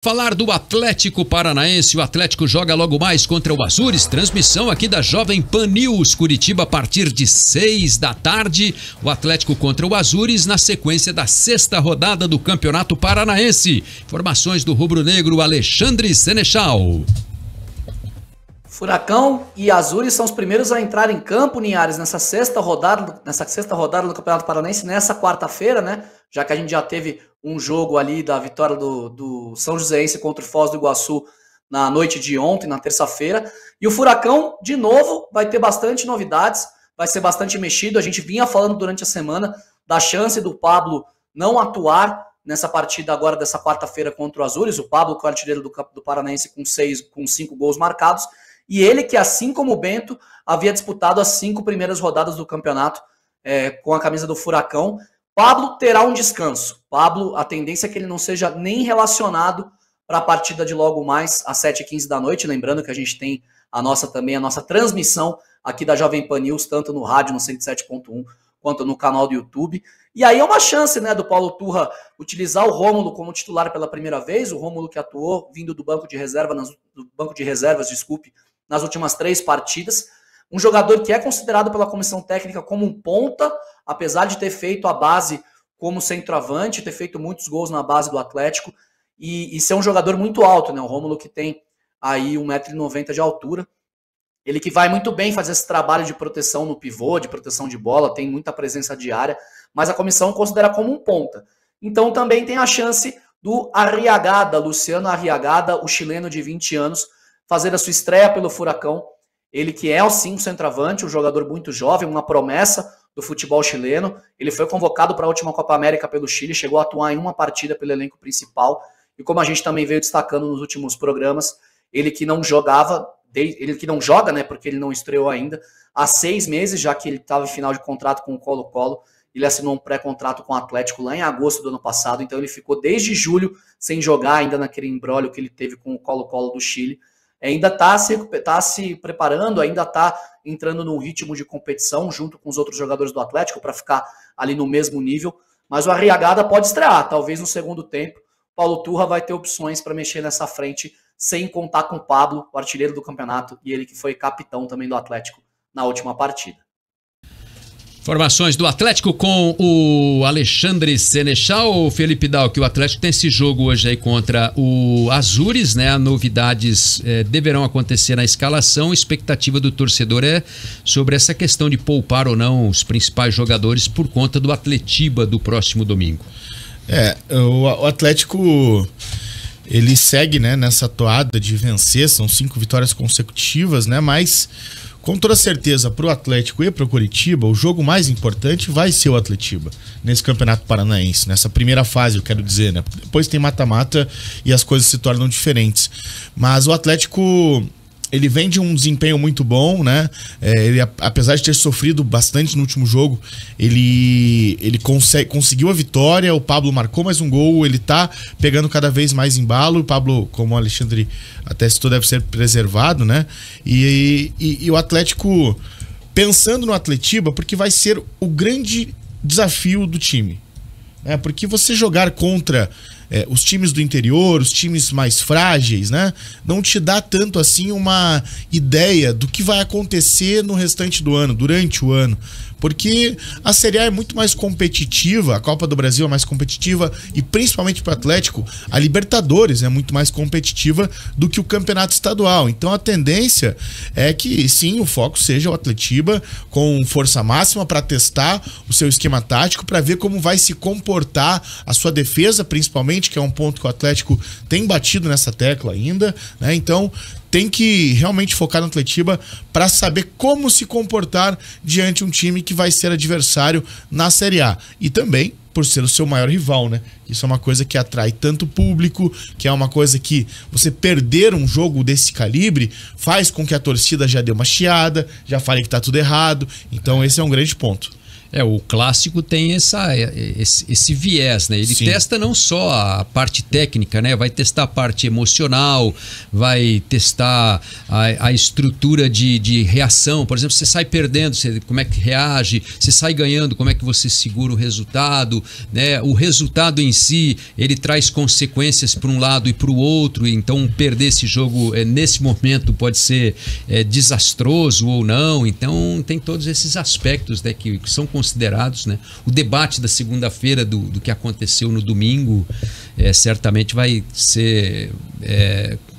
Falar do Atlético Paranaense, o Atlético joga logo mais contra o Azures, transmissão aqui da Jovem Pan News, Curitiba a partir de 6 da tarde, o Atlético contra o Azures na sequência da 6ª rodada do Campeonato Paranaense. Informações do rubro-negro Alexandre Senechal. Furacão e Azures são os primeiros a entrar em campo, Linhares, nessa sexta rodada do Campeonato Paranaense, nessa quarta-feira, né? Já que a gente já teve um jogo ali da vitória do São Joséense contra o Foz do Iguaçu na noite de ontem, na terça-feira. E o Furacão, de novo, vai ter bastante novidades, vai ser bastante mexido. A gente vinha falando durante a semana da chance do Pablo não atuar nessa partida agora dessa quarta-feira contra o Azures. O Pablo, que é o artilheiro do Paranaense com 5 gols marcados. E ele que, assim como o Bento, havia disputado as 5 primeiras rodadas do campeonato com a camisa do Furacão. Pablo terá um descanso. Pablo, a tendência é que ele não seja nem relacionado para a partida de logo mais às 7h15 da noite. Lembrando que a gente tem a nossa transmissão aqui da Jovem Pan News, tanto no rádio, no 107.1, quanto no canal do YouTube. E aí é uma chance, né, do Paulo Turra utilizar o Rômulo como titular pela primeira vez. O Rômulo que atuou vindo do banco de reservas, nas últimas 3 partidas. Um jogador que é considerado pela comissão técnica como um ponta, apesar de ter feito a base como centroavante, ter feito muitos gols na base do Atlético e ser um jogador muito alto, né? O Rômulo que tem aí 1,90 m de altura. Ele que vai muito bem fazer esse trabalho de proteção no pivô, de proteção de bola, tem muita presença diária, mas a comissão considera como um ponta. Então também tem a chance do Arriagada, Luciano Arriagada, o chileno de 20 anos, fazer a sua estreia pelo Furacão. Ele que é, sim, um centroavante, um jogador muito jovem, uma promessa do futebol chileno. Ele foi convocado para a última Copa América pelo Chile, chegou a atuar em uma partida pelo elenco principal. E como a gente também veio destacando nos últimos programas, ele que não joga, né, porque ele não estreou ainda, há 6 meses, já que ele estava em final de contrato com o Colo-Colo. Ele assinou um pré-contrato com o Atlético lá em agosto do ano passado, então ele ficou desde julho sem jogar, ainda naquele imbróglio que ele teve com o Colo-Colo do Chile. Ainda está se preparando, ainda está entrando num ritmo de competição junto com os outros jogadores do Atlético para ficar ali no mesmo nível. Mas o Arriagada pode estrear, talvez no segundo tempo. Paulo Turra vai ter opções para mexer nessa frente, sem contar com o Pablo, o artilheiro do campeonato, e ele que foi capitão também do Atlético na última partida. Informações do Atlético com o Alexandre Senechal. Felipe Dal, que o Atlético tem esse jogo hoje aí contra o Azures, né? Novidades deverão acontecer na escalação. A expectativa do torcedor é sobre essa questão de poupar ou não os principais jogadores por conta do Atletiba do próximo domingo. O Atlético, ele segue, né, nessa toada de vencer, são 5 vitórias consecutivas, né? Mas com toda certeza, para o Atlético e para o Curitiba, o jogo mais importante vai ser o Atletiba nesse Campeonato Paranaense, nessa primeira fase, eu quero dizer, né? Depois tem mata-mata e as coisas se tornam diferentes. Mas o Atlético, ele vem de um desempenho muito bom, né? Ele, apesar de ter sofrido bastante no último jogo, ele conseguiu a vitória. O Pablo marcou mais um gol, ele tá pegando cada vez mais embalo. O Pablo, como o Alexandre até citou, deve ser preservado, né? E o Atlético, pensando no Atletiba, porque vai ser o grande desafio do time, né? Porque você jogar contra os times do interior, os times mais frágeis, né, não te dá tanto assim uma ideia do que vai acontecer no restante do ano, durante o ano. Porque a Série A é muito mais competitiva, a Copa do Brasil é mais competitiva e principalmente para o Atlético, a Libertadores é muito mais competitiva do que o Campeonato Estadual. Então a tendência é que sim, o foco seja o Atletiba com força máxima para testar o seu esquema tático, para ver como vai se comportar a sua defesa, principalmente, que é um ponto que o Atlético tem batido nessa tecla ainda, né? Então tem que realmente focar no Atletiba para saber como se comportar diante de um time que vai ser adversário na Série A. E também por ser o seu maior rival, né? Isso é uma coisa que atrai tanto público, que é uma coisa que você perder um jogo desse calibre faz com que a torcida já dê uma chiada, já fale que tá tudo errado. Então esse é um grande ponto. O clássico tem esse viés, né? Ele testa não só a parte técnica, né? Vai testar a parte emocional, vai testar a estrutura de reação. Por exemplo, você sai perdendo, como é que reage? Você sai ganhando, como é que você segura o resultado, né? O resultado em si, ele traz consequências para um lado e para o outro. Então, perder esse jogo nesse momento pode ser desastroso ou não. Então, tem todos esses aspectos, né, que são considerados, né? O debate da segunda-feira do que aconteceu no domingo certamente vai ser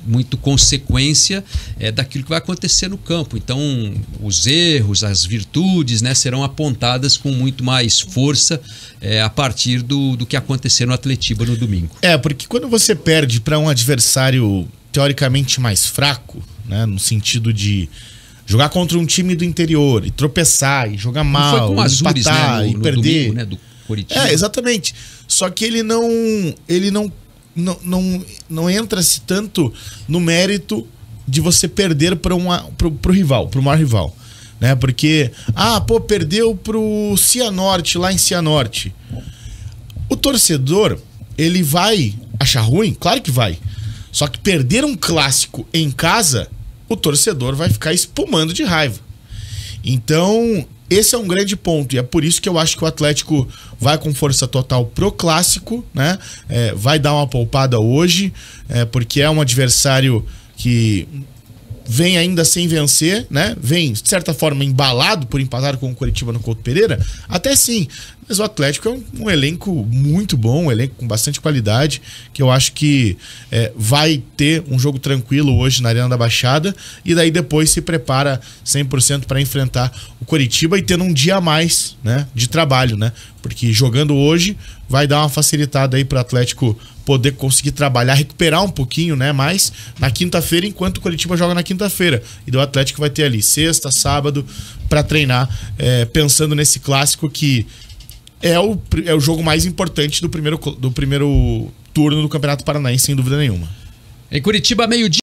muito consequência daquilo que vai acontecer no campo. Então, os erros, as virtudes, né, serão apontadas com muito mais força a partir do que acontecer no Atletiba no domingo. Porque quando você perde para um adversário teoricamente mais fraco, né, no sentido de jogar contra um time do interior e tropeçar e jogar mal, foi com o Azures, empatar, né, e perder. Domingo, né, do Coritiba. Exatamente. Só que ele não entra-se tanto no mérito de você perder para pro rival, pro maior rival, né? Porque perdeu pro Cianorte lá em Cianorte. O torcedor, ele vai achar ruim? Claro que vai. Só que perder um clássico em casa, o torcedor vai ficar espumando de raiva. Então, esse é um grande ponto, e é por isso que eu acho que o Atlético vai com força total pro clássico, né? Vai dar uma poupada hoje, porque é um adversário que vem ainda sem vencer, né? Vem, de certa forma, embalado por empatar com o Coritiba no Couto Pereira. Até sim, mas o Atlético é um elenco muito bom, um elenco com bastante qualidade, que eu acho que vai ter um jogo tranquilo hoje na Arena da Baixada, e daí depois se prepara 100% para enfrentar o Coritiba e tendo um dia a mais, né, de trabalho, né? Porque jogando hoje vai dar uma facilitada aí para o Atlético poder conseguir trabalhar, recuperar um pouquinho, né, mais na quinta-feira, enquanto o Coritiba joga na quinta-feira. E o Atlético vai ter ali sexta, sábado para treinar, pensando nesse clássico que é o jogo mais importante do primeiro turno do Campeonato Paranaense, sem dúvida nenhuma. Em Curitiba, meio-dia.